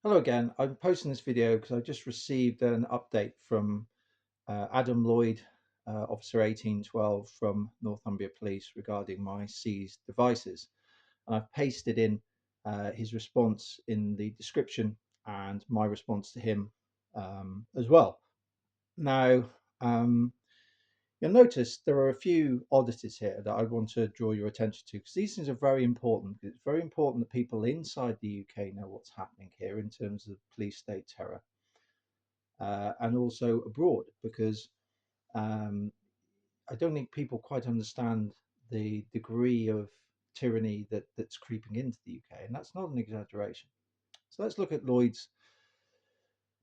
Hello again. I'm posting this video because I just received an update from Adam Lloyd, Officer 1812 from Northumbria Police regarding my seized devices. And I've pasted in his response in the description and my response to him as well. Now, um, you'll notice there are a few oddities here that I want to draw your attention to because these things are very important. It's very important that people inside the UK know what's happening here in terms of police state terror and also abroad because um, I don't think people quite understand the degree of tyranny that's creeping into the UK, and that's not an exaggeration. So let's look at Lloyd's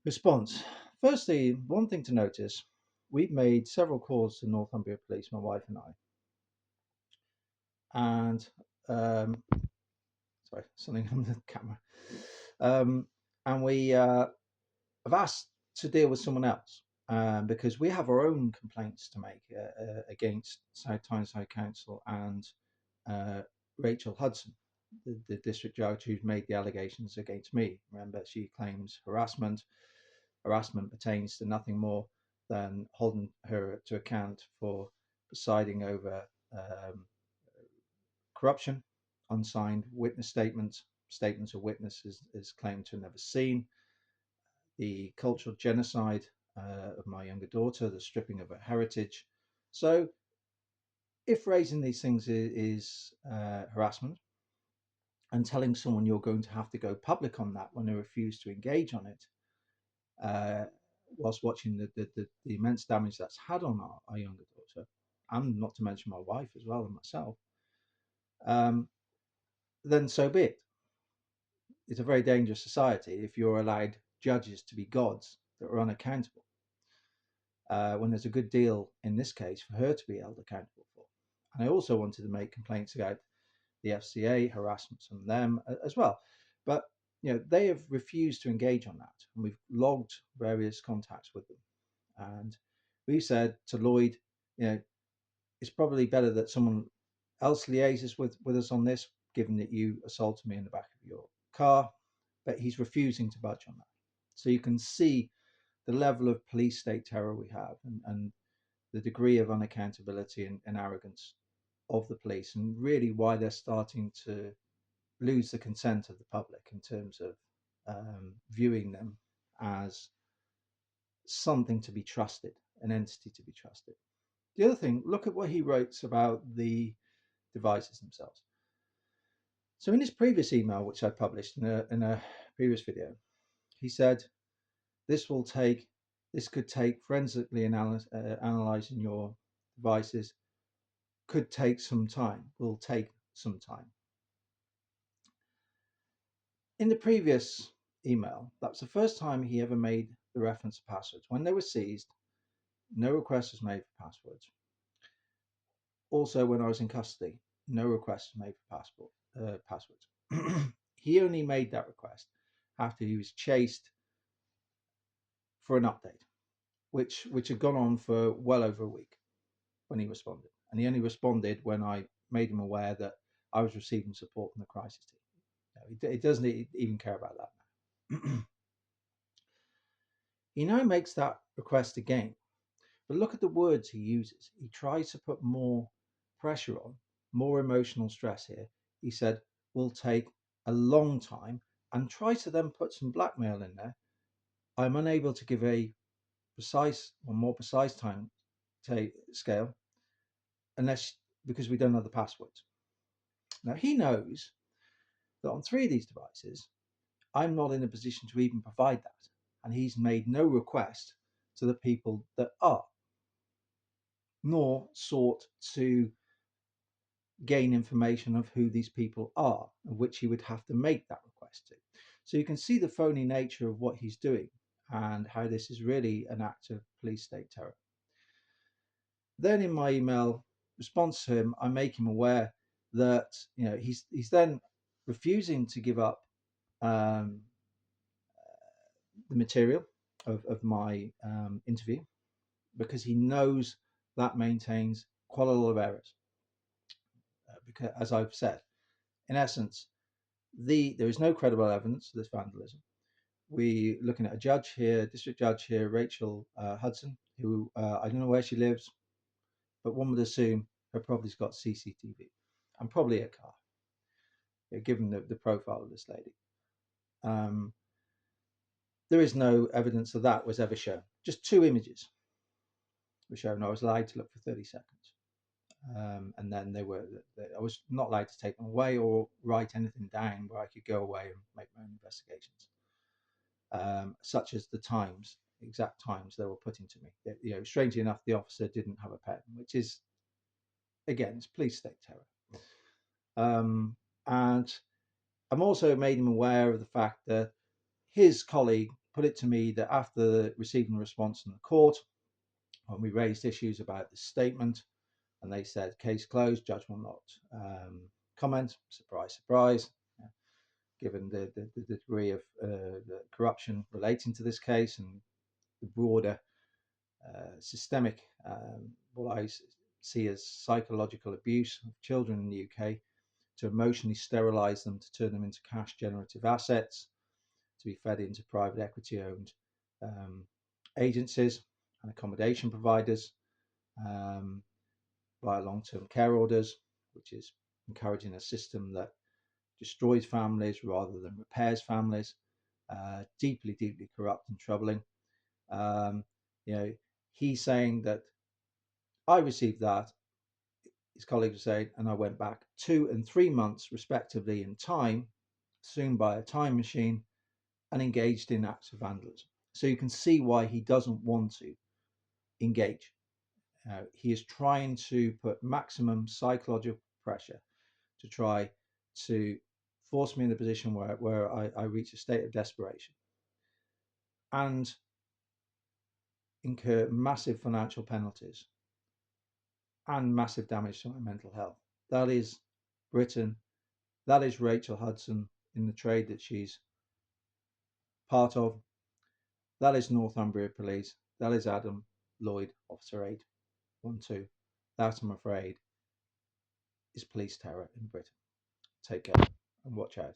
response. Firstly, one thing to notice, we've made several calls to Northumbria Police, my wife and and um, sorry, something on the camera, um, and we have asked to deal with someone else because we have our own complaints to make against South Tyneside Council and uh, Rachel Hudson, the district judge who's made the allegations against me. Remember, she claims harassment. Harassment pertains to nothing more than holding her to account for presiding over um, corruption, unsigned witness statements, statements of witnesses is claimed to have never seen, the cultural genocide of my younger daughter, the stripping of her heritage. So, if raising these things is harassment and telling someone you're going to have to go public on that when they refuse to engage on it, uh, whilst watching the immense damage that's had on our younger daughter, and not to mention my wife as well and myself, um, then so be it. It's a very dangerous society if you're allowed judges to be gods that are unaccountable. When there's a good deal in this case for her to be held accountable for. And I also wanted to make complaints about the FCA, harassments on them as well. But they have refused to engage on that, and we've logged various contacts with them. And we said to Lloyd, it's probably better that someone else liaises with us on this, given that you assaulted me in the back of your car. But he's refusing to budge on that. So you can see the level of police state terror we have and the degree of unaccountability and arrogance of the police, and really why they're starting to lose the consent of the public in terms of viewing them as something to be trusted, an entity to be trusted. The other thing, look at what he writes about the devices themselves. So in his previous email, which I published in a previous video, he said this could take forensically analyzing your devices could take some time, will take some time. In the previous email, that was the first time he ever made the reference to passwords. When they were seized, no request was made for passwords. Also, when I was in custody, no request was made for passwords. He only made that request after he was chased for an update, which had gone on for well over a week when he responded. And he only responded when I made him aware that I was receiving support from the crisis team. It doesn't even care about that now. He now makes that request again, but look at the words he uses. He tries to put more pressure on, more emotional stress here. He said, will take a long time, and tries to then put some blackmail in there. I'm unable to give a precise or more precise time scale unless because we don't know the passwords. Now he knows that on 3 of these devices, I'm not in a position to even provide that. And he's made no request to the people that are, nor sought to gain information of who these people are, of which he would have to make that request to. So you can see the phony nature of what he's doing and how this is really an act of police state terror. Then in my email response to him, I make him aware that he's then refusing to give up um, the material of my interview because he knows that maintains quite a lot of errors. Because, as I've said, in essence, there is no credible evidence of this vandalism. we looking at a judge here, district judge here, Rachel Hudson, who I don't know where she lives, but one would assume her property's got CCTV and probably a car, given the profile of this lady. There is no evidence of that was ever shown. Just 2 images were shown. I was allowed to look for 30 seconds. And then I was not allowed to take them away or write anything down where I could go away and make my own investigations, such as the times, exact times they were putting to me. Strangely enough, the officer didn't have a pen, which is, again, it's police state terror. And I'm also made him aware of the fact that his colleague put it to me that after receiving a response from the court, when we raised issues about the statement, and they said case closed, judge will not comment. Surprise, surprise. Given the degree of the corruption relating to this case and the broader systemic, what I see as psychological abuse of children in the UK, to emotionally sterilize them, to turn them into cash generative assets, to be fed into private equity owned agencies and accommodation providers via long-term care orders, which is encouraging a system that destroys families rather than repairs families. Deeply, deeply corrupt and troubling. He's saying that I received that, his colleagues are saying, and I went back 2 and 3 months respectively in time, soon by a time machine, and engaged in acts of vandalism. So you can see why he doesn't want to engage. He is trying to put maximum psychological pressure to try to force me in a position where I reach a state of desperation and incur massive financial penalties and massive damage to my mental health. That is Britain. That is Rachel Hudson in the trade that she's part of. That is Northumbria Police. That is Adam Lloyd, Officer 812. That, I'm afraid, is police terror in Britain. Take care and watch out.